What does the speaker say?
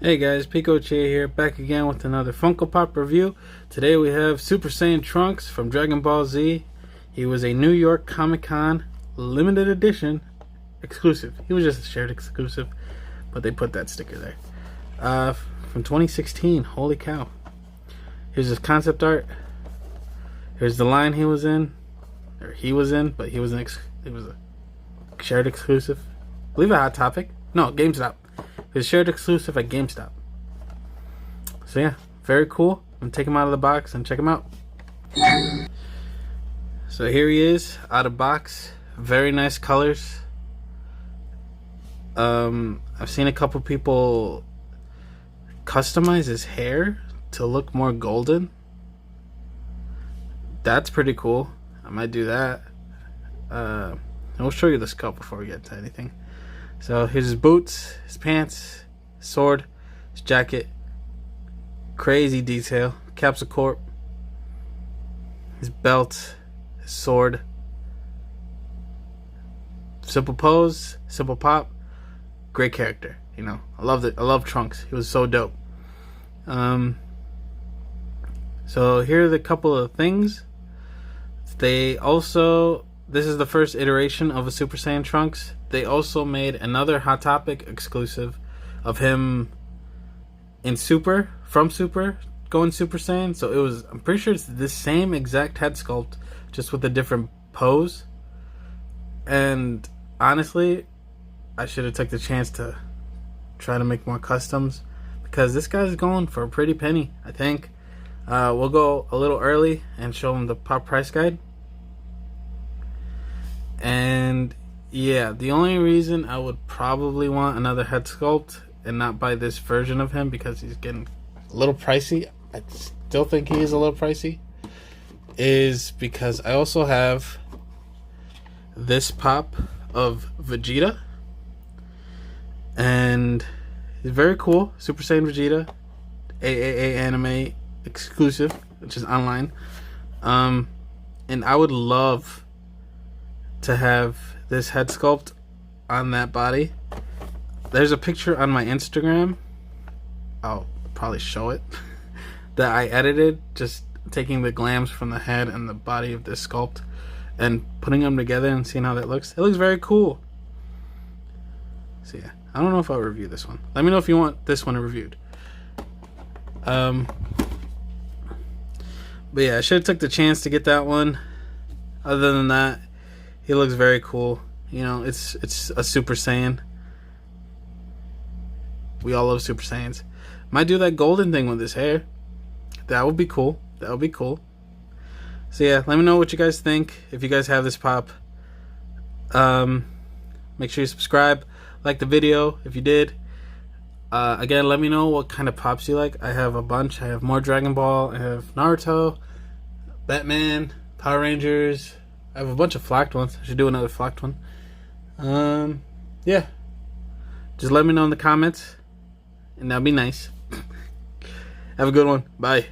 Hey guys, Pico Che here, back again with another Funko Pop review. Today we have Super Saiyan Trunks from Dragon Ball Z. He was a New York Comic Con limited edition exclusive. He was just a shared exclusive, but they put that sticker there. From 2016, holy cow. Here's his concept art. Here's the line he was in, but he was a shared exclusive. I believe a Hot Topic. No, GameStop. It's shared exclusive at GameStop. So yeah, very cool. I'm gonna take him out of the box and check him out. So here he is, out of box. Very nice colors. I've seen a couple people customize his hair to look more golden. That's pretty cool. I might do that. I'll show you the sculpt before we get to anything. So here's his boots, his pants, his sword, his jacket. Crazy detail. Capsule Corp. His belt, his sword. Simple pose, simple pop. Great character. You know, I loved it. I love Trunks. He was so dope. So here are the couple of things. They also, this is the first iteration of a Super Saiyan Trunks. They also made another Hot Topic exclusive of him in Super, from Super, going Super Saiyan. So it was, I'm pretty sure it's the same exact head sculpt, just with a different pose. And honestly, I should have took the chance to try to make more customs, because this guy's going for a pretty penny, I think. We'll go a little early and show him the pop price guide. And yeah, the only reason I would probably want another head sculpt and not buy this version of him, because he's getting a little pricey. I still think he is a little pricey. Is because I also have this pop of Vegeta. And he's very cool. Super Saiyan Vegeta. AAA anime exclusive, which is online. And I would love to have this head sculpt on that body. There's a picture on my Instagram, I'll probably show it, that I edited, just taking the glams from the head and the body of this sculpt and putting them together and seeing how that looks. It looks very cool. So yeah, I don't know if I'll review this one. Let me know if you want this one reviewed. But yeah, I should have took the chance to get that one. Other than that, he looks very cool. You know, it's a Super Saiyan. We all love Super Saiyans. Might do that golden thing with his hair. That would be cool. That would be cool. So yeah, let me know what you guys think. If you guys have this pop, make sure you subscribe, like the video if you did. Again, let me know what kind of pops you like. I have a bunch. I have more Dragon Ball. I have Naruto, Batman, Power Rangers. I have a bunch of flocked ones. I should do another flocked one. Yeah. Just let me know in the comments, and that'd be nice. Have a good one. Bye.